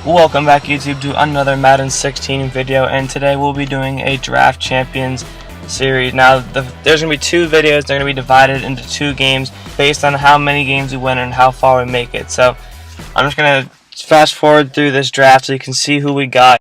Welcome back YouTube to another Madden 16 video, and today we'll be doing a Draft Champions series. Now there's going to be two videos. They're going to be divided into two games based on how many games we win and how far we make it. So I'm just going to fast forward through this draft so you can see who we got.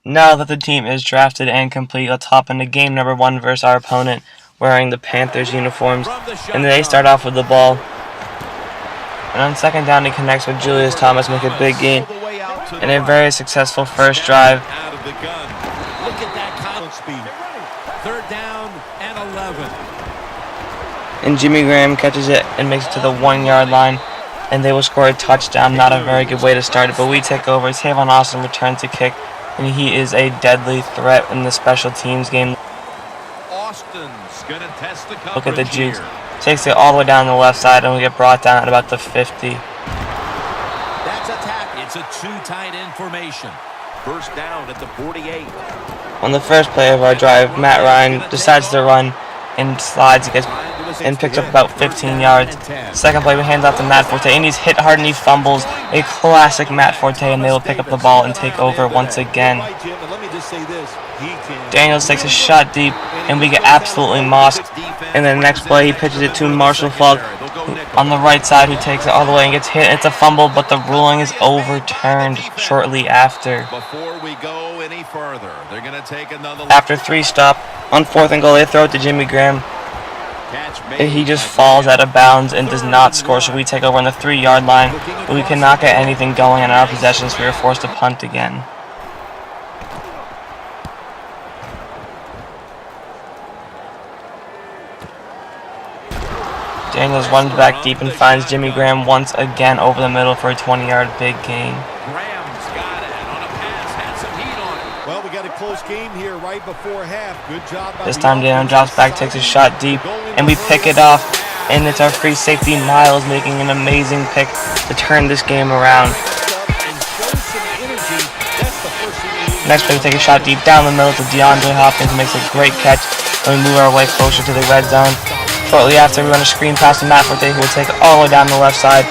Now that the team is drafted and complete, let's hop into game number 1 versus our opponent wearing the Panthers uniforms. And they start off with the ball. And on second down, he connects with Julius Thomas, make a big gain. And a very successful first drive. Look at that speed. Third down and 11. And Jimmy Graham catches it and makes it to the 1-yard line. And they will score a touchdown. Not a very good way to start it, but we take over. Tavon Austin returns the kick. And he is a deadly threat in the special teams game. Austin's gonna test the coverage. Look at the juice. Takes it all the way down the left side, and we get brought down at about the 50. That's a tackle. It's a two tight end formation. First down at the 48. On the first play of our drive, Matt Ryan decides to run and slides and picks up about 15 yards. Second play, we hand off to Matt Forte, and he's hit hard and he fumbles. A classic Matt Forte, and they will pick up the ball and take over once again. Daniels takes a shot deep, and we get absolutely mossed. And then the next play, he pitches it to Marshall Falk on the right side, who takes it all the way and gets hit. It's a fumble, but the ruling is overturned shortly after. Before we go any further, they're going to take another. After 3 stop, on 4th and goal, they throw it to Jimmy Graham. He just falls out of bounds and does not score, so we take over on the 3-yard line. But we cannot get anything going in our possessions, so we are forced to punt again. Daniels runs back deep and finds Jimmy Graham once again over the middle for a 20-yard big gain. Graham's got it on a pass, had some heat on it. Well, we got a close game here right before half. Good job. This time Daniel drops back, takes a shot deep, and we pick it off. And it's our free safety Miles making an amazing pick to turn this game around. Next play, we take a shot deep down the middle to DeAndre Hopkins, who makes a great catch, and we move our way closer to the red zone. Shortly after, we run a screen pass to Matt Forte, who will take it all the way down the left side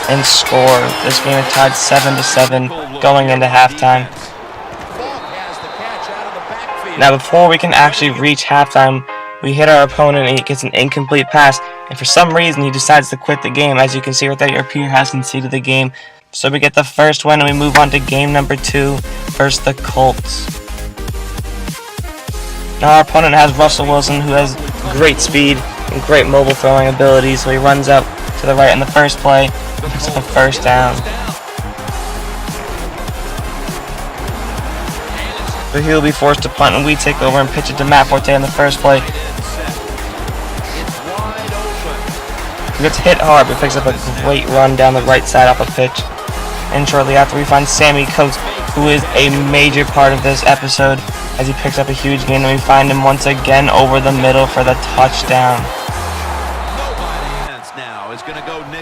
and score. This game is tied 7-7 going into halftime. Now, before we can actually reach halftime, we hit our opponent and he gets an incomplete pass, and for some reason he decides to quit the game. As you can see right there, your peer has conceded the game. So we get the first win, and we move on to game number 2 versus the Colts. Now our opponent has Russell Wilson, who has great speed and great mobile throwing ability, so he runs up to the right in the first play and picks up a first down. So he'll be forced to punt, and we take over and pitch it to Matt Forte in the first play. He gets hit hard, but picks up a great run down the right side off a pitch. And shortly after, we find Sammie, who is a major part of this episode, as he picks up a huge gain, and we find him once again over the middle for the touchdown.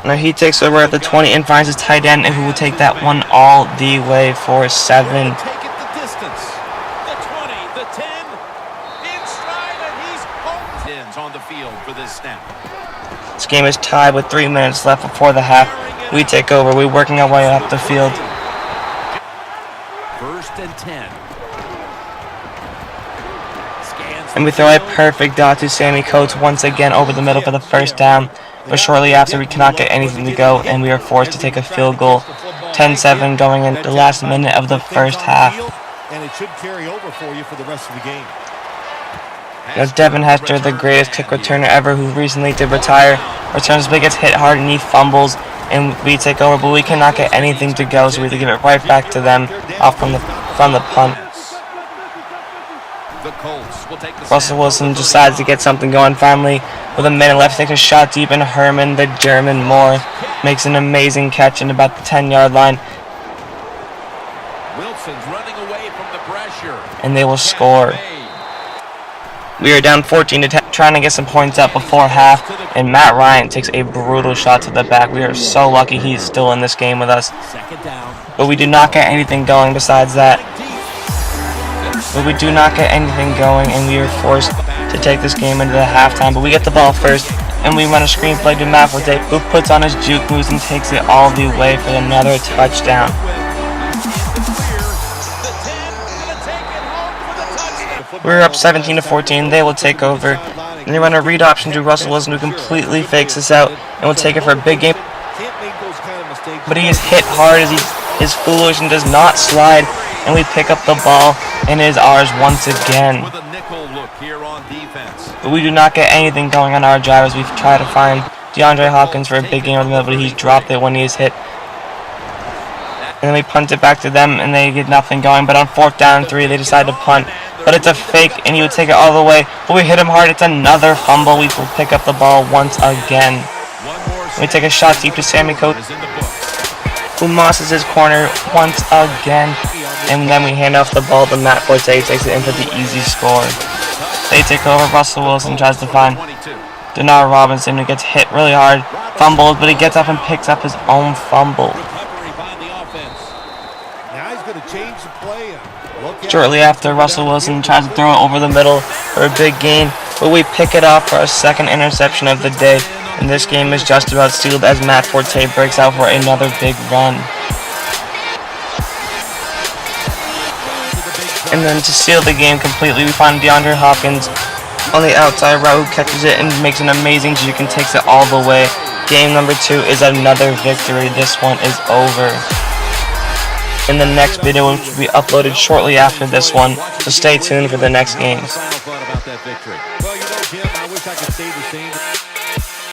Now he takes over at the 20 and finds his tight end, who will take that one all the way for 7. Take it the distance. The 20, the 10, in stride, and he's home. Ends on the field for this snap. This game is tied with 3 minutes left before the half. We take over. We're working our way up the field. 1st and 10. And we throw a perfect dot to Sammie Coates once again over the middle for the first down. But shortly after, we cannot get anything to go, and we are forced to take a field goal. 10-7 going into the last minute of the first half. And it should carry over for you for the rest of the game. Now Devin Hester, the greatest kick returner ever, who recently did retire, returns but gets hit hard and he fumbles, and we take over, but we cannot get anything to go, so we have to give it right back to them off from the punt. Russell Wilson decides to get something going finally. With a minute left, takes a shot deep, and Herman, the German Moore, makes an amazing catch in about the 10-yard line. Wilson's running away from the pressure. And they will score. We are down 14-10, trying to get some points up before half, and Matt Ryan takes a brutal shot to the back. We are so lucky he's still in this game with us. But we do not get anything going besides that. And we are forced to take this game into the halftime. But we get the ball first, and we run a screenplay to Matt Forte, who puts on his juke moves and takes it all the way for another touchdown. We're up 17-14. They will take over, and they run a read option to Russell Wilson, who completely fakes us out and will take it for a big game. But he is hit hard as he is foolish and does not slide, and we pick up the ball, and it is ours once again. But we do not get anything going on our drive as we try to find DeAndre Hopkins for a big game over the middle, but he's dropped it when he is hit. And then we punt it back to them, and they get nothing going. But on 4th down and 3, they decide to punt. But it's a fake, and he would take it all the way. But we hit him hard. It's another fumble. We will pick up the ball once again. We take a shot deep to Sammie Coates, who mosses his corner once again. And then we hand off the ball to Matt Forte, who takes it in for the easy score. They take over. Russell Wilson tries to find Denard Robinson, who gets hit really hard, fumbles, but he gets up and picks up his own fumble. Shortly after, Russell Wilson tries to throw it over the middle for a big gain, but we pick it off for our 2nd interception of the day, and this game is just about sealed as Matt Forte breaks out for another big run. And then to seal the game completely, we find DeAndre Hopkins on the outside route, who catches it and makes an amazing juke and takes it all the way. Game number 2 is another victory. This one is over. In the next video, which will be uploaded shortly after this one, so stay tuned for the next games. Well, Jim, I wish I could say the same.